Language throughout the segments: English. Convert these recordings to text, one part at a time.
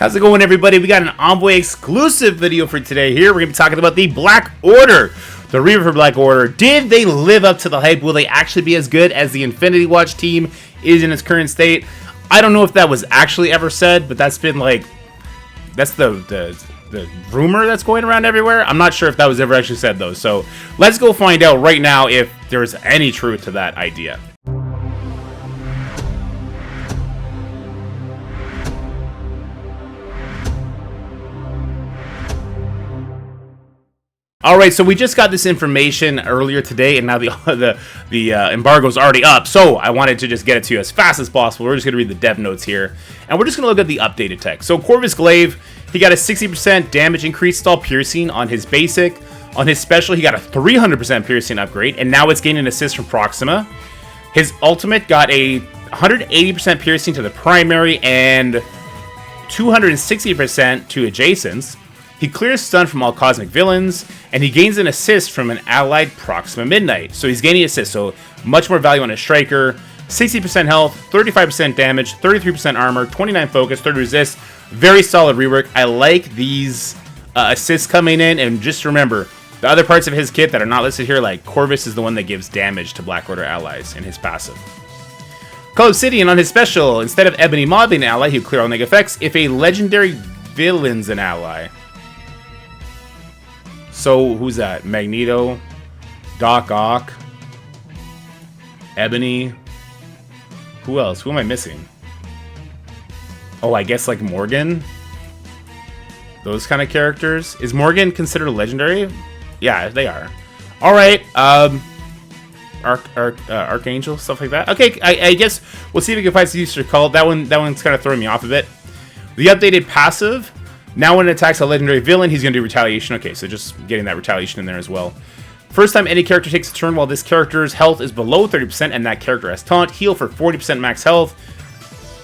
How's it going, everybody? We got an Envoy exclusive video for today here. We're going to be talking about the Black Order. The Rework for Black Order. Did they live up to the hype? Will they actually be as good as the Infinity Watch team is in its current state? I don't know if that was actually ever said, but that's been like, that's the rumor that's going around everywhere. I'm not sure if that was ever actually said, though. So let's go find out right now if there's any truth to that idea. Alright, so we just got this information earlier today, and now the embargo's already up, so I wanted to just get it to you as fast as possible. We're just going to read the dev notes here, and we're just going to look at the updated text. So Corvus Glaive, he got a 60% damage increase stall piercing on his basic. On his special, he got a 300% piercing upgrade, and now it's gaining assist from Proxima. His ultimate got a 180% piercing to the primary and 260% to adjacents. He clears stun from all cosmic villains, and he gains an assist from an allied Proxima Midnight. So he's gaining assist, so much more value on a striker. 60% health, 35% damage, 33% armor, 29 focus, 30 resist. Very solid rework. I like these assists coming in, and just remember, the other parts of his kit that are not listed here, like Corvus is the one that gives damage to Black Order allies in his passive. Call Obsidian on his special, instead of Ebony Maw being an ally, he'll clear all negative effects if a legendary villain's an ally. So, who's that? Magneto, Doc Ock, Ebony. Who else? Who am I missing? Oh, I guess like Morgan? Those kind of characters? Is Morgan considered a legendary? Yeah, they are. Alright, Archangel, stuff like that. Okay, I guess we'll see if we can find some use for Cult. That one's kind of throwing me off a bit. The updated passive. Now when it attacks a legendary villain, he's going to do retaliation. Okay, so just getting that retaliation in there as well. First time any character takes a turn while this character's health is below 30% and that character has taunt, heal for 40% max health.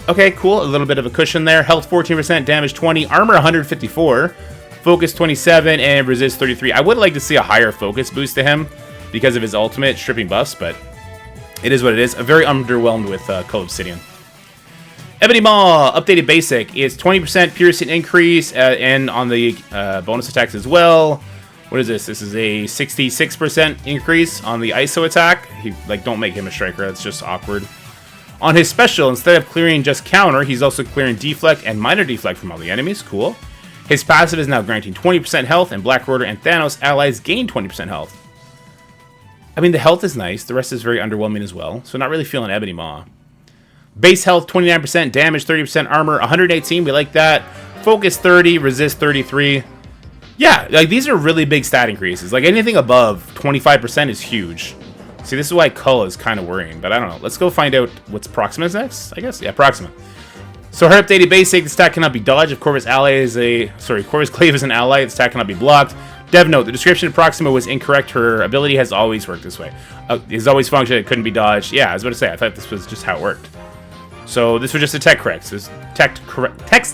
Okay, cool. A little bit of a cushion there. Health 14%, damage 20, armor 154, focus 27, and resist 33. I would like to see a higher focus boost to him because of his ultimate stripping buffs, but it is what it is. I'm very underwhelmed with Call Obsidian. Ebony Maw, updated basic, is 20% piercing increase, and on the bonus attacks as well. What is this? This is a 66% increase on the ISO attack. Don't make him a striker, that's just awkward. On his special, instead of clearing just counter, he's also clearing deflect and minor deflect from all the enemies. Cool. His passive is now granting 20% health, and Black Order and Thanos allies gain 20% health. I mean, the health is nice, the rest is very underwhelming as well, so not really feeling Ebony Maw. Base health, 29%, damage, 30%, armor, 118, we like that. Focus 30, resist 33. Yeah, like these are really big stat increases. Like anything above 25% is huge. See, this is why Cull is kind of worrying, but I don't know. Let's go find out what's Proxima's next, I guess. Yeah, Proxima. So her updated basic, the stat cannot be dodged. If Corvus Glaive is an ally, the stat cannot be blocked. Dev note, the description of Proxima was incorrect. Her ability has always worked this way. Has always functioned, it couldn't be dodged. Yeah, I was about to say, I thought this was just how it worked. So this was just a text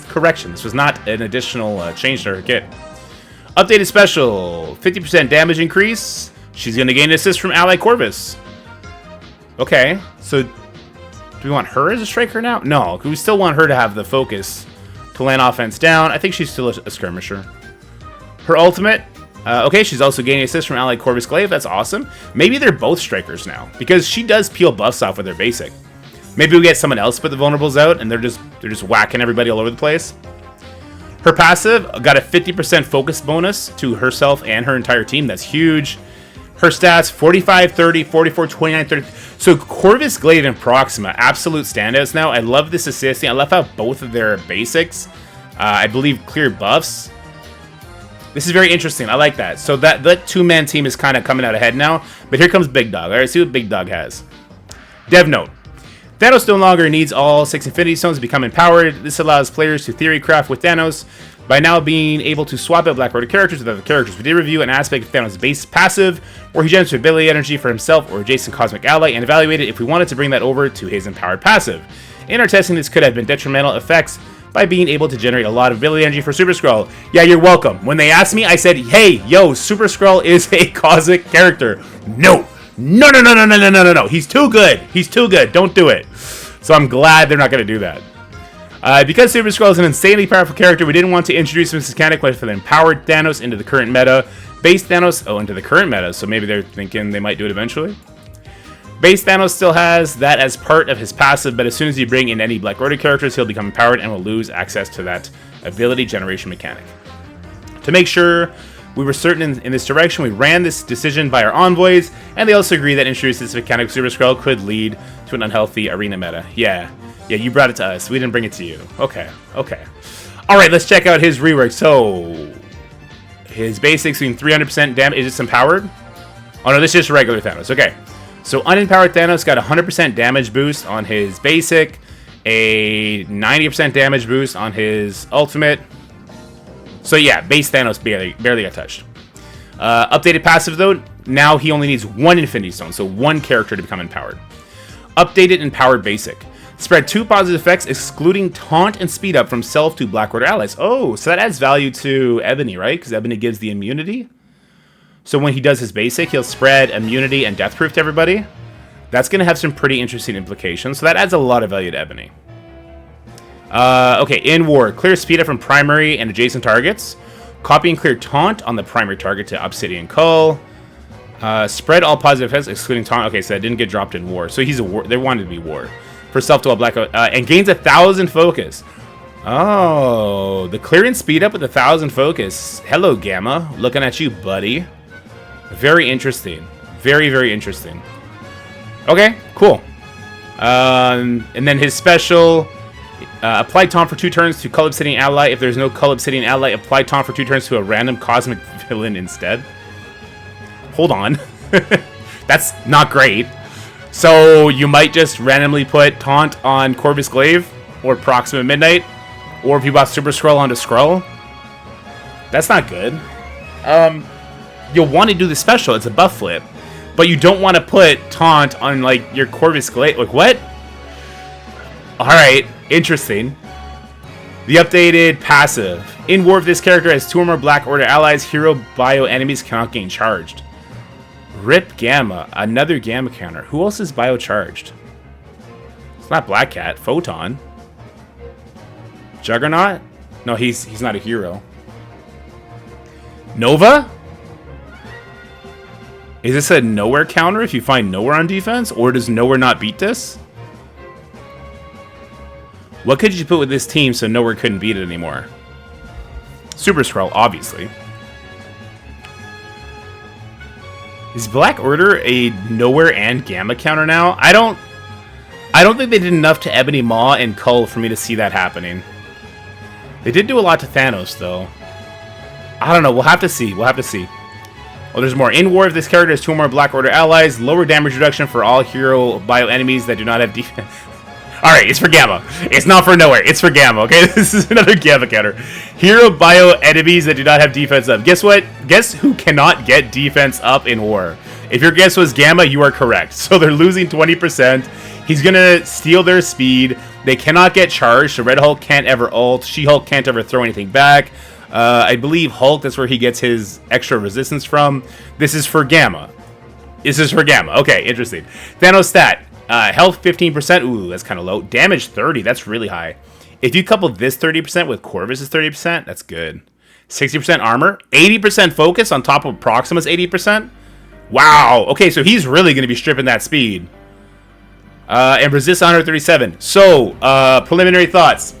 correction. This was not an additional change to her kit. Updated special, 50% damage increase. She's going to gain assist from ally Corvus. Okay, so do we want her as a striker now? No, we still want her to have the focus to land offense down. I think she's still a skirmisher. Her ultimate, okay, she's also gaining assist from ally Corvus Glaive. That's awesome. Maybe they're both strikers now because she does peel buffs off with her basic. Maybe we get someone else to put the vulnerables out, and they're just whacking everybody all over the place. Her passive got a 50% focus bonus to herself and her entire team. That's huge. Her stats, 45, 30, 44, 29, 30. So Corvus Glaive and Proxima, absolute standouts now. I love this assisting. I love how both of their basics, I believe, clear buffs. This is very interesting. I like that. So that two-man team is kind of coming out ahead now. But here comes Big Dog. All right, see what Big Dog has. Dev note. Thanos no longer needs all 6 Infinity Stones to become empowered. This allows players to theory craft with Thanos by now being able to swap out Black Order characters with other characters. We did review an aspect of Thanos' base passive, where he generates ability energy for himself or adjacent cosmic ally, and evaluated if we wanted to bring that over to his empowered passive. In our testing, this could have been detrimental effects by being able to generate a lot of ability energy for Super Skrull. Yeah, you're welcome. When they asked me, I said, hey, yo, Super Skrull is a cosmic character. No. No. He's too good. He's too good. Don't do it. So I'm glad they're not going to do that. Because Super Skrull is an insanely powerful character, we didn't want to introduce him as mechanic with an empowered Thanos into the current meta. Base Thanos, into the current meta, so maybe they're thinking they might do it eventually. Base Thanos still has that as part of his passive, but as soon as you bring in any Black Order characters, he'll become empowered and will lose access to that ability generation mechanic. To make sure we were certain in this direction, we ran this decision by our envoys, and they also agree that introducing this mechanic Super Skrull could lead to an unhealthy arena meta. Yeah, you brought it to us. We didn't bring it to you. Okay. Alright, let's check out his rework. So, his basics doing 300% damage. Is this empowered? Oh no, this is just regular Thanos. Okay. So, unempowered Thanos got 100% damage boost on his basic, a 90% damage boost on his ultimate. So yeah, base Thanos barely got touched. Updated passive though, now he only needs one Infinity Stone, so one character to become empowered. Updated empowered basic. Spread 2 positive effects, excluding taunt and speed up from self to Black Order allies. Oh, so that adds value to Ebony, right? Because Ebony gives the immunity. So when he does his basic, he'll spread immunity and death proof to everybody. That's going to have some pretty interesting implications. So that adds a lot of value to Ebony. Okay, in war, clear speed up from primary and adjacent targets. Copy and clear taunt on the primary target to Obsidian Cull. Spread all positive effects, excluding taunt. Okay, so that didn't get dropped in war. So he's a war. They wanted to be war. For self to a black, and gains 1,000 focus. Oh, the clearance speed up with 1,000 focus. Hello, Gamma. Looking at you, buddy. Very interesting. Very, very interesting. Okay, cool. And then his special, apply taunt for 2 turns to Cull Obsidian ally. If there's no Cull Obsidian ally, apply taunt for 2 turns to a random cosmic villain instead. Hold on. That's not great. So you might just randomly put taunt on Corvus Glaive or Proxima Midnight, or if you bought Super Skrull onto Skrull. That's not good. You'll want to do the special. It's a buff flip. But you don't want to put taunt on, like, your Corvus Glaive. Like, what? Alright, interesting. The updated passive. In war, if this character has 2 or more Black Order allies, hero bio enemies cannot gain charged. Rip Gamma. Another Gamma counter. Who else is bio charged? It's not Black Cat. Photon. Juggernaut? No, he's not a hero. Nova? Is this a nowhere counter if you find nowhere on defense? Or does nowhere not beat this? What could you put with this team so nowhere couldn't beat it anymore? Super Skrull, obviously. Is Black Order a nowhere and Gamma counter now? I don't think they did enough to Ebony Maw and Cull for me to see that happening. They did do a lot to Thanos, though. I don't know. We'll have to see. Well, there's more. In war, if this character has 2 or more Black Order allies, lower damage reduction for all hero bio enemies that do not have defense. Alright, it's for Gamma. It's not for nowhere. It's for Gamma, okay? This is another Gamma counter. Hero bio enemies that do not have defense up. Guess what? Guess who cannot get defense up in war? If your guess was Gamma, you are correct. So they're losing 20%. He's going to steal their speed. They cannot get charged. So Red Hulk can't ever ult. She-Hulk can't ever throw anything back. I believe Hulk, that's where he gets his extra resistance from. This is for Gamma. Okay, interesting. Thanos stat. Health 15%. Ooh, that's kind of low. Damage 30. That's really high. If you couple this 30% with Corvus' 30%, that's good. 60% armor. 80% focus on top of Proxima's 80%. Wow. Okay, so he's really going to be stripping that speed. And resist 137. So, preliminary thoughts.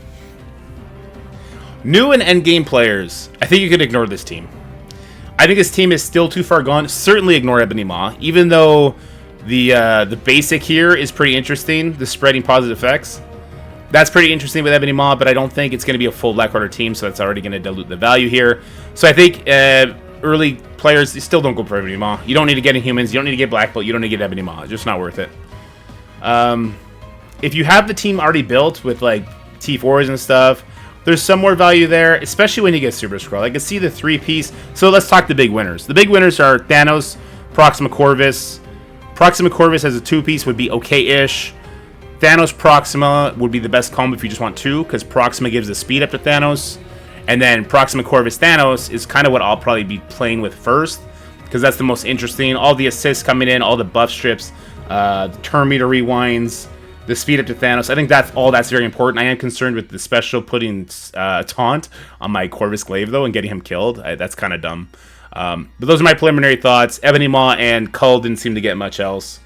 New and endgame players. I think you could ignore this team. I think this team is still too far gone. Certainly ignore Ebony Maw. Even though the basic here is pretty interesting. The spreading positive effects. That's pretty interesting with Ebony Maw, but I don't think it's going to be a full Black Order team, so that's already going to dilute the value here. So I think early players, you still don't go for Ebony Maw. You don't need to get Inhumans. You don't need to get Black Bolt. You don't need to get Ebony Maw. It's just not worth it. If you have the team already built with, like, T4s and stuff, there's some more value there, especially when you get Super Skrull. I can see the 3-piece. So let's talk the big winners. The big winners are Thanos, Proxima Corvus. Proxima Corvus as a 2-piece would be okay-ish. Thanos Proxima would be the best combo if you just want 2, because Proxima gives the speed up to Thanos. And then Proxima Corvus Thanos is kind of what I'll probably be playing with first, because that's the most interesting. All the assists coming in, all the buff strips, the turn meter rewinds. the speed up to Thanos. I think that's very important. I am concerned with the special putting taunt on my Corvus Glaive, though, and getting him killed. That's kind of dumb. But those are my preliminary thoughts. Ebony Maw and Cull didn't seem to get much else.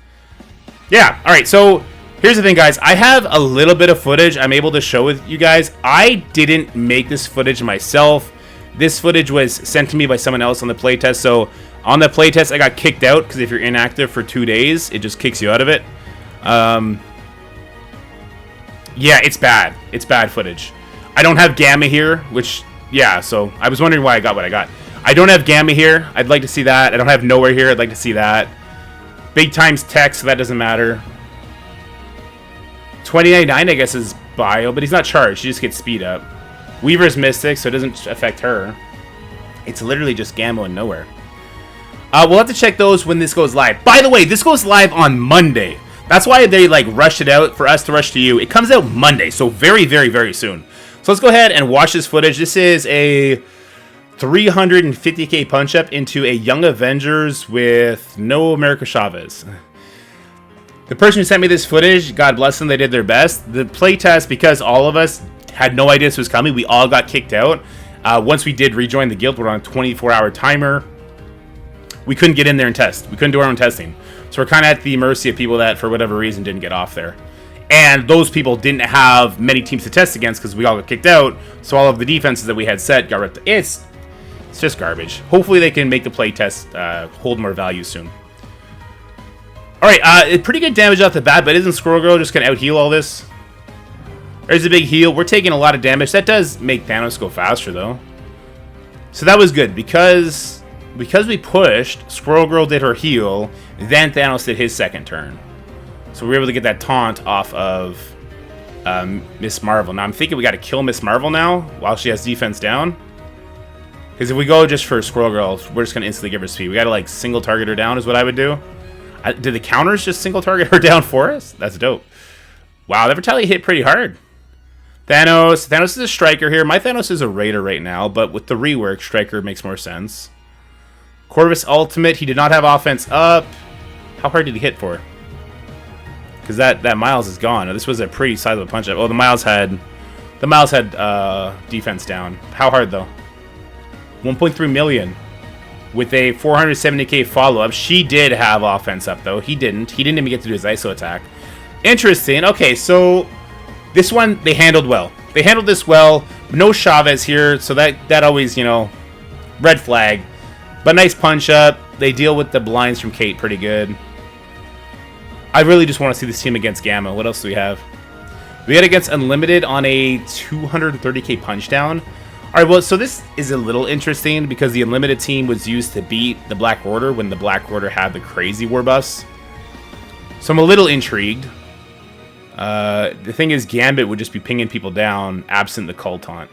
Yeah, alright, so here's the thing, guys. I have a little bit of footage I'm able to show with you guys. I didn't make this footage myself. This footage was sent to me by someone else on the playtest. So on the playtest, I got kicked out because if you're inactive for 2 days, it just kicks you out of it. Yeah, it's bad. It's bad footage. I don't have Gamma here, which, yeah, so I was wondering why I got what I got. I don't have Gamma here. I'd like to see that. I don't have Nowhere here. I'd like to see that. Big Time's tech, so that doesn't matter. 2099, I guess, is bio, but he's not charged. He just gets speed up. Weaver's Mystic, so it doesn't affect her. It's literally just Gamma and Nowhere. We'll have to check those when this goes live. By the way, this goes live on Monday. That's why they like rushed it out for us to rush to you. It comes out Monday, so very, very, very soon. So let's go ahead and watch this footage. This is a 350k punch up into a Young Avengers with no America Chavez. The person who sent me this footage, God bless them, they did their best. The playtest, because all of us had no idea this was coming, we all got kicked out. Once we did rejoin the guild, we're on a 24-hour timer. We couldn't get in there and test. We couldn't do our own testing. So we're kind of at the mercy of people that, for whatever reason, didn't get off there. And those people didn't have many teams to test against because we all got kicked out. So all of the defenses that we had set got ripped. It's just garbage. Hopefully they can make the playtest hold more value soon. Alright, pretty good damage off the bat, but isn't Squirrel Girl just going to out-heal all this? There's a big heal. We're taking a lot of damage. That does make Thanos go faster, though. So that was good, because we pushed, Squirrel Girl did her heal, then Thanos did his second turn. So we were able to get that taunt off of Miss Marvel. Now I'm thinking we got to kill Miss Marvel now, while she has defense down. Because if we go just for Squirrel Girl, we're just going to instantly give her speed. We got to, like, single target her down is what I would do. Did the counters just single target her down for us? That's dope. Wow, that Retaliate hit pretty hard. Thanos is a striker here. My Thanos is a raider right now, but with the rework, striker makes more sense. Corvus Ultimate, he did not have offense up. How hard did he hit for? Because that Miles is gone. Now, this was a pretty sizable punch up. Oh, the Miles had defense down. How hard though? 1.3 million with a 470k follow up. She did have offense up though. He didn't. He didn't even get to do his ISO attack. Interesting. Okay, so this one they handled well. They handled this well. No Chavez here, so that always, you know, red flag. But nice punch up. They deal with the blinds from Kate pretty good. I really just want to see this team against Gamma. What else do we have? We had against Unlimited on a 230k punch down. Alright, well, so this is a little interesting because the Unlimited team was used to beat the Black Order when the Black Order had the crazy war buffs. So I'm a little intrigued. The thing is, Gambit would just be pinging people down absent the Cull taunt.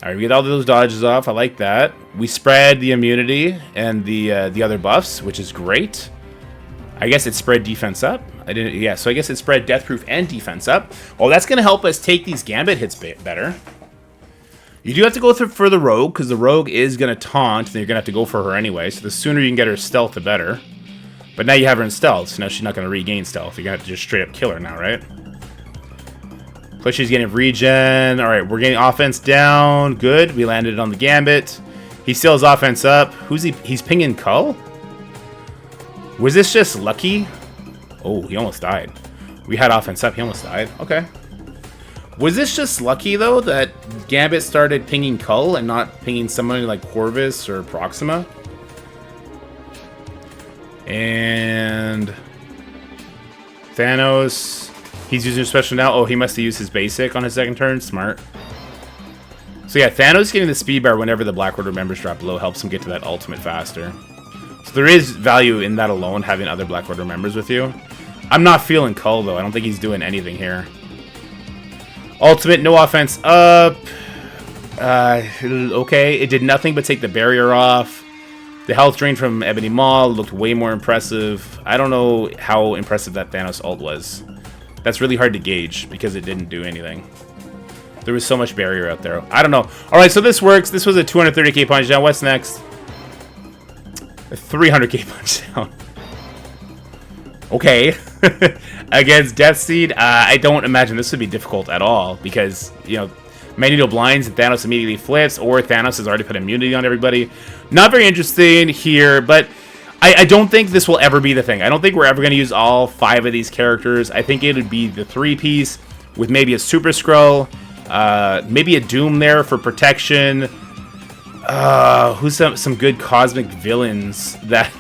Alright, we get all those dodges off. I like that. We spread the immunity and the other buffs, which is great. I guess it spread defense up. Yeah, so I guess it spread death proof and defense up. Well, that's going to help us take these Gambit hits better. You do have to go for the Rogue, because the Rogue is going to taunt, and you're going to have to go for her anyway. So the sooner you can get her stealth, the better. But now you have her in stealth, so now she's not going to regain stealth. You're going to have to just straight up kill her now, right? Plus she's getting regen. Alright, we're getting offense down. Good. We landed on the Gambit. He still has offense up. Who's he? He's pinging Cull? Was this just lucky? Oh, he almost died. We had offense up. He almost died. Okay. Was this just lucky, though, that Gambit started pinging Cull and not pinging somebody like Corvus or Proxima? And Thanos, he's using special now. Oh, he must have used his basic on his second turn. Smart. So yeah, Thanos getting the speed bar whenever the Black Order members drop low helps him get to that ultimate faster. So there is value in that alone, having other Black Order members with you. I'm not feeling Cull, though. I don't think he's doing anything here. Ultimate, no offense up. Okay, it did nothing but take the barrier off. The health drain from Ebony Maw looked way more impressive. I don't know how impressive that Thanos ult was. That's really hard to gauge because it didn't do anything. There was so much barrier out there. I don't know. Alright, so this works. This was a 230k punch down. What's next? A 300k punch down. Okay. Against Death Seed, I don't imagine this would be difficult at all because, you know, Magneto blinds and Thanos immediately flips, or Thanos has already put immunity on everybody. Not very interesting here, but I don't think this will ever be the thing. I don't think we're ever going to use all 5 of these characters. I think it would be the 3-piece with maybe a Super Skrull, maybe a Doom there for protection. Who's some good cosmic villains that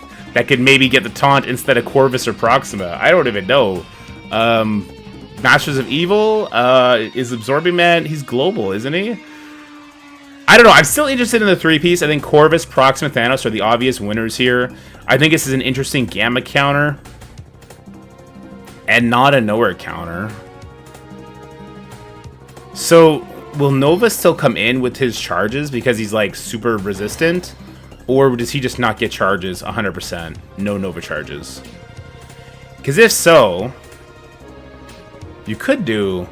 could maybe get the taunt instead of Corvus or Proxima? I don't even know. Masters of Evil is Absorbing Man. He's global, isn't he? I don't know. I'm still interested in the 3-piece. I think Corvus, Proxima, Thanos are the obvious winners here. I think this is an interesting Gamma counter. And not a Nowhere counter. So, will Nova still come in with his charges because he's, like, super resistant? Or does he just not get charges 100%? No Nova charges. Because if so, you could do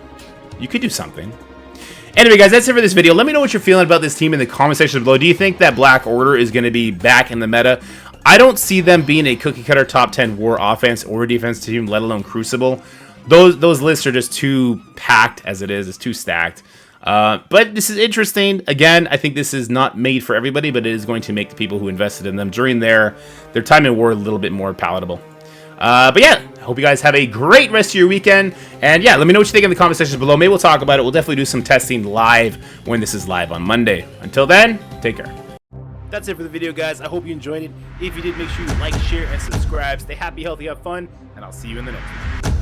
something. Anyway, guys, that's it for this video. Let me know what you're feeling about this team in the comment section below. Do you think that Black Order is going to be back in the meta? I don't see them being a cookie-cutter top 10 war offense or defense team, let alone Crucible. Those lists are just too packed as it is. It's too stacked. But this is interesting. Again, I think this is not made for everybody, but it is going to make the people who invested in them during their time in war a little bit more palatable. But yeah, I hope you guys have a great rest of your weekend. And yeah, let me know what you think in the comment section below. Maybe we'll talk about it. We'll definitely do some testing live when this is live on Monday. Until then, take care. That's it for the video, guys. I hope you enjoyed it. If you did, make sure you like, share, and subscribe. Stay happy, healthy, have fun, and I'll see you in the next one.